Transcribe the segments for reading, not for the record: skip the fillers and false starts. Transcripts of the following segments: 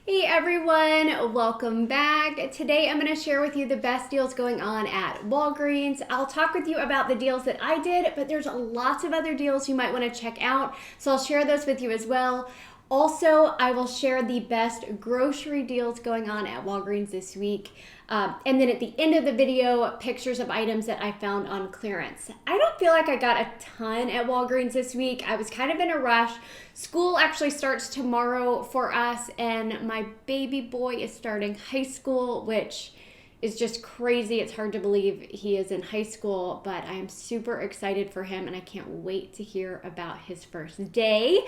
Hey everyone, welcome back. Today I'm going to share with you the best deals going on at Walgreens. I'll talk with you about the deals that I did, but there's lots of other deals you might want to check out, so I'll share those with you as well. Also, I will share the best grocery deals going on at Walgreens this week. And then at the end of the video, pictures of items that I found on clearance. I don't feel like I got a ton at Walgreens this week. I was kind of in a rush. School actually starts tomorrow for us, and my baby boy is starting high school, which is just crazy. It's hard to believe he is in high school, but I am super excited for him, and I can't wait to hear about his first day.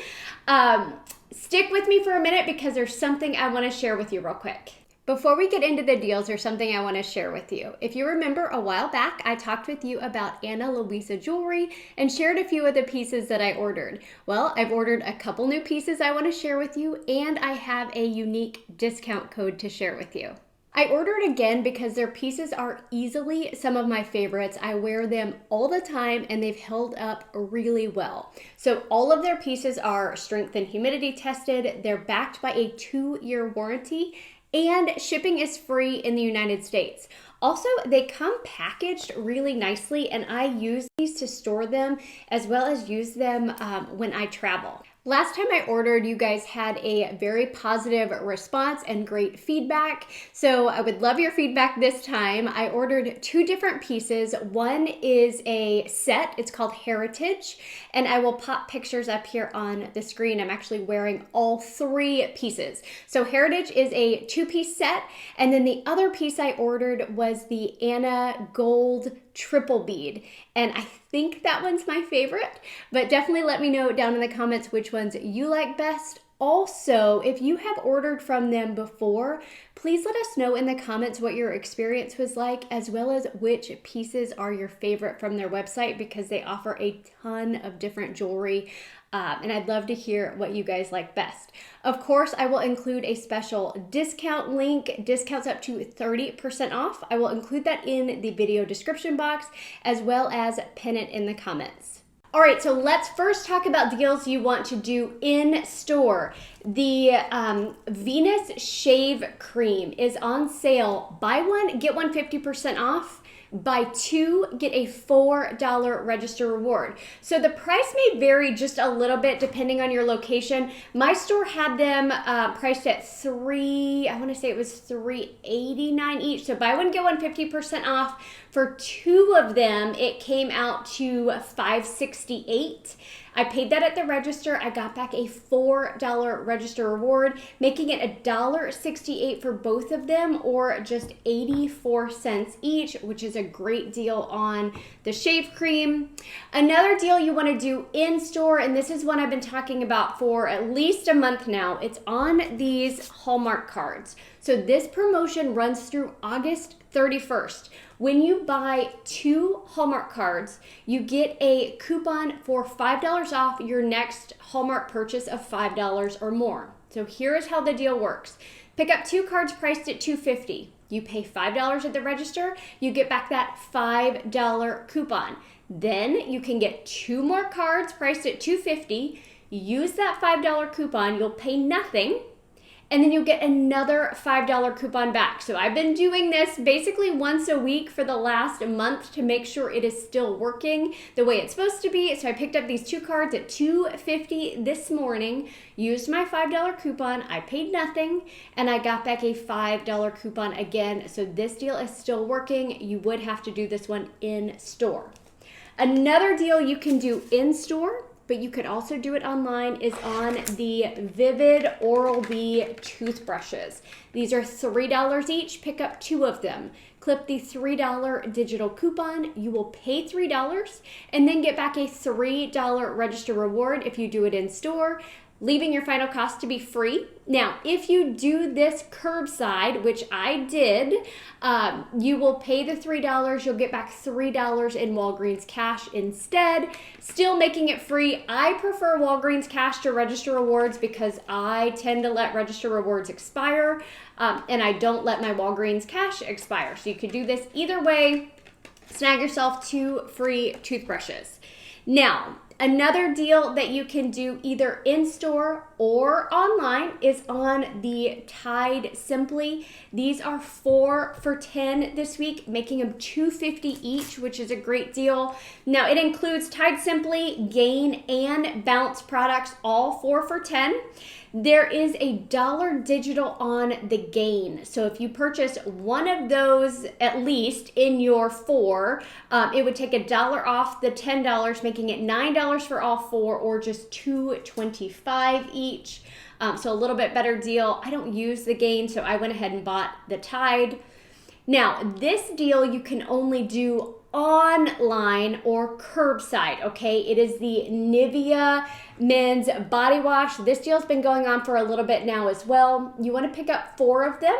Stick with me for a minute because there's something I want to share with you real quick. Before we get into the deals, there's something I want to share with you. If you remember a while back, I talked with you about Ana Luisa jewelry and shared a few of the pieces that I ordered. Well, I've ordered a couple new pieces I want to share with you, and I have a unique discount code to share with you. I ordered again because their pieces are easily some of my favorites. I wear them all the time and they've held up really well. So all of their pieces are strength and humidity tested. They're backed by a 2-year warranty, and shipping is free in the United States. Also, they come packaged really nicely, and I use these to store them as well as use them when I travel. Last time I ordered, you guys had a very positive response and great feedback, so I would love your feedback this time. I ordered 2 different pieces. One is a set, it's called Heritage, and I will pop pictures up here on the screen. I'm actually wearing all 3 pieces. So Heritage is a 2-piece set, and then the other piece I ordered was the Ana Gold triple bead, and I think that one's my favorite, but definitely let me know down in the comments which ones you like best. Also, if you have ordered from them before, please let us know in the comments what your experience was like, as well as which pieces are your favorite from their website, because they offer a ton of different jewelry. And I'd love to hear what you guys like best. Of course, I will include a special discount link, discounts up to 30% off. I will include that in the video description box, as well as pin it in the comments. All right, so let's first talk about deals you want to do in store. The Venus Shave Cream is on sale. Buy one, get one 50% off. Buy 2, get a $4 register reward. So the price may vary just a little bit depending on your location. My store had them priced at $389 each. So buy one, get one 50% off. For 2 of them, it came out to $568. I paid that at the register. I got back a $4 register reward, making it $1.68 for both of them, or just 84 cents each, which is a great deal on the shave cream. Another deal you want to do in store, and this is one I've been talking about for at least a month now, it's on these Hallmark cards. So this promotion runs through August 31st. When you buy 2 Hallmark cards, you get a coupon for $5 off your next Hallmark purchase of $5 or more. So here is how the deal works. Pick up 2 cards priced at $2.50. You pay $5 at the register, you get back that $5 coupon. Then you can get 2 more cards priced at $2.50. Use that $5 coupon, you'll pay nothing, and then you'll get another $5 coupon back. So I've been doing this basically once a week for the last month to make sure it is still working the way it's supposed to be. So I picked up these 2 cards at $2.50 this morning, used my $5 coupon, I paid nothing, and I got back a $5 coupon again. So this deal is still working. You would have to do this one in store. Another deal you can do in store, but you could also do it online, is on the Vivid Oral-B toothbrushes. These are $3 each. Pick up 2 of them. Clip the $3 digital coupon. You will pay $3 and then get back a $3 register reward if you do it in store, leaving your final cost to be free. Now, if you do this curbside, which I did, you will pay the $3. You'll get back $3 in Walgreens cash instead, still making it free. I prefer Walgreens cash to register rewards because I tend to let register rewards expire, and I don't let my Walgreens cash expire. So you could do this either way. Snag yourself 2 free toothbrushes. Now, Another deal that you can do either in-store or online is on the Tide Simply. These are 4 for $10 this week, making them $2.50 each, which is a great deal. Now it includes Tide Simply, Gain, and Bounce products, all 4 for $10. There is a $1 digital on the Gain. So if you purchase one of those at least in your 4, it would take $1 off the $10, making it $9 for all 4, or just $2.25 each. So a little bit better deal. I don't use the Gain, so I went ahead and bought the Tide. Now, this deal you can only do online or curbside, okay? It is the Nivea men's body wash. This deal's been going on for a little bit now as well. You want to pick up 4 of them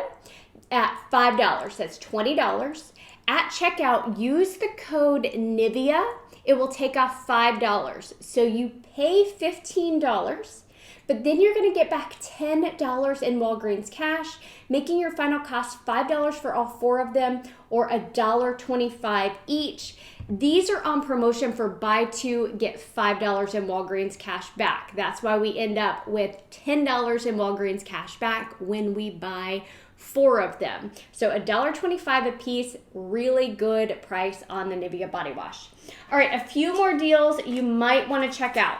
at $5. That's $20. At checkout, use the code Nivea. It will take off $5. So you pay $15. But then you're going to get back $10 in Walgreens cash, making your final cost $5 for all 4 of them, or $1.25 each. These are on promotion for buy 2, get $5 in Walgreens cash back. That's why we end up with $10 in Walgreens cash back when we buy 4 of them. So $1.25 a piece, really good price on the Nivea body wash. All right, a few more deals you might want to check out.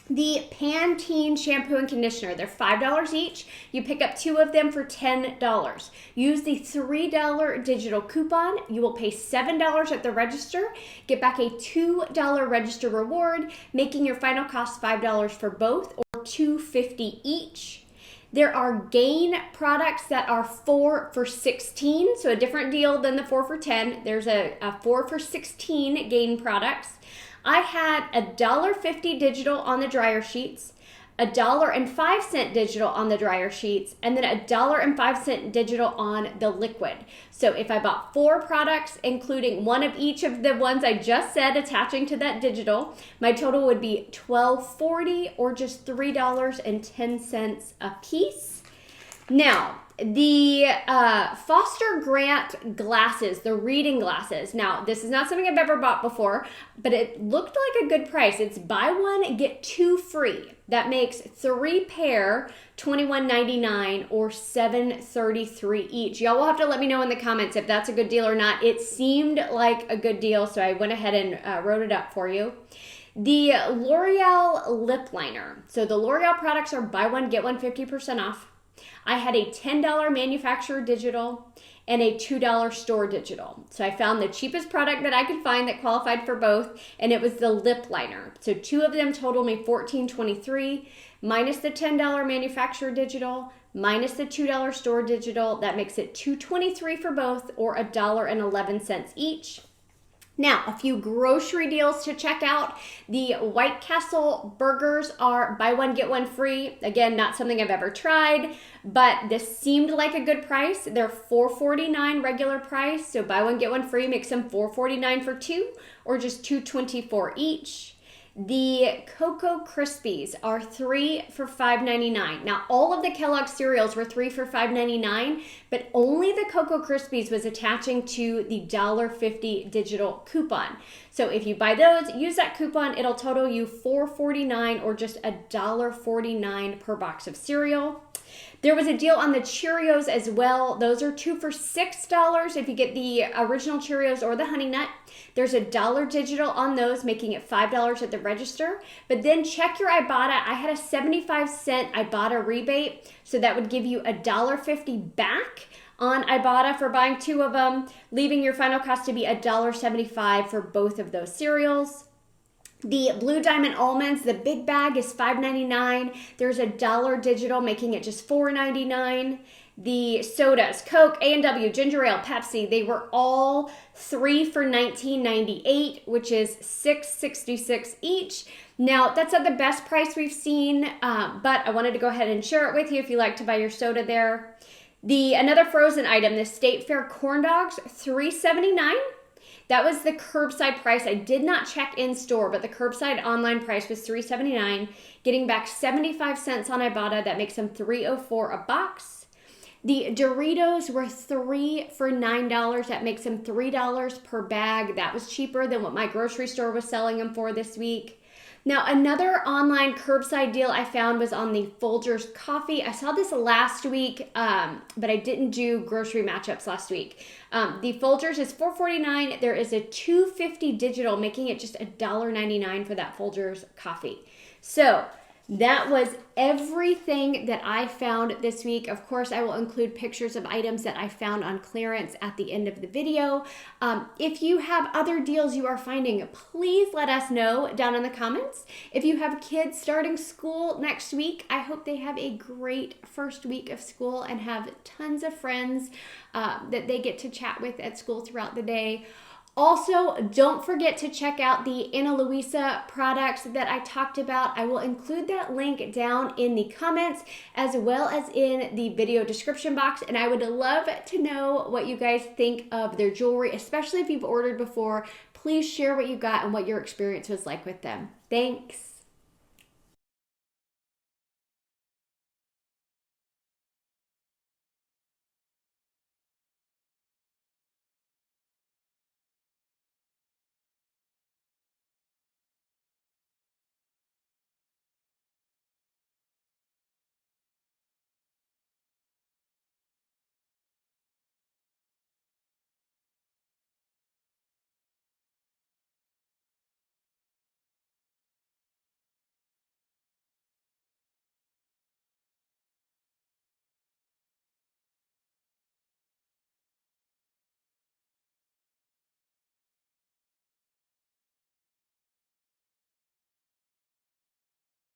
The Pantene shampoo and conditioner, they're $5 each. You pick up 2 of them for $10. Use the $3 digital coupon. You will pay $7 at the register, get back a $2 register reward, making your final cost $5 for both, or $2.50 each. There are Gain products that are 4 for $16, so a different deal than the 4 for $10. There's a 4 for $16 Gain products. I had $1.50 digital on the dryer sheets, $1.05 digital on the dryer sheets, and then $1.05 digital on the liquid. So if I bought 4 products, including one of each of the ones I just said attaching to that digital, my total would be $12.40, or just $3.10 a piece. Now, the Foster Grant glasses, the reading glasses. Now, this is not something I've ever bought before, but it looked like a good price. It's buy 1, get 2 free. That makes 3 pair $21.99, or $7.33 each. Y'all will have to let me know in the comments if that's a good deal or not. It seemed like a good deal, so I went ahead and wrote it up for you. The L'Oreal lip liner. So the L'Oreal products are buy 1, get 1 50% off. I had a $10 manufacturer digital and a $2 store digital. So I found the cheapest product that I could find that qualified for both, and it was the lip liner. So 2 of them totaled me $14.23, minus the $10 manufacturer digital, minus the $2 store digital. That makes it $2.23 for both, or $1.11 each. Now, a few grocery deals to check out. The White Castle burgers are buy 1, get 1 free. Again, not something I've ever tried, but this seemed like a good price. They're $4.49 regular price, so buy 1, get 1 free makes them $4.49 for 2, or just $2.24 each. The Cocoa Krispies are 3 for $5.99. Now, all of the Kellogg's cereals were 3 for $5.99, but only the Cocoa Krispies was attaching to the $1.50 digital coupon. So if you buy those, use that coupon, it'll total you $4.49, or just $1.49 per box of cereal. There was a deal on the Cheerios as well. Those are 2 for $6 if you get the original Cheerios or the Honey Nut. There's $1 digital on those, making it $5 at the register. But then check your Ibotta. I had a 75-cent Ibotta rebate, so that would give you $1.50 back on Ibotta for buying 2 of them, leaving your final cost to be $1.75 for both of those cereals. The Blue Diamond Almonds, the big bag is $5.99. There's $1 digital, making it just $4.99. The sodas, Coke, A&W, Ginger Ale, Pepsi, they were all 3 for $19.98, which is $6.66 each. Now, that's not the best price we've seen, but I wanted to go ahead and share it with you if you like to buy your soda there. Another frozen item, the State Fair corn dogs, $3.79. That was the curbside price. I did not check in store, but the curbside online price was $3.79, getting back 75 cents on Ibotta. That makes them $3.04 a box. The Doritos were 3 for $9. That makes them $3 per bag. That was cheaper than what my grocery store was selling them for this week. Now, another online curbside deal I found was on the Folgers coffee. I saw this last week, but I didn't do grocery matchups last week. The Folgers is $4.49. There is a $2.50 digital, making it just $1.99 for that Folgers coffee. So that was everything that I found this week. Of course, I will include pictures of items that I found on clearance at the end of the video. If you have other deals you are finding, please let us know down in the comments. If you have kids starting school next week, I hope they have a great first week of school and have tons of friends that they get to chat with at school throughout the day. Also, don't forget to check out the Ana Luisa products that I talked about. I will include that link down in the comments as well as in the video description box. And I would love to know what you guys think of their jewelry, especially if you've ordered before. Please share what you got and what your experience was like with them. Thanks.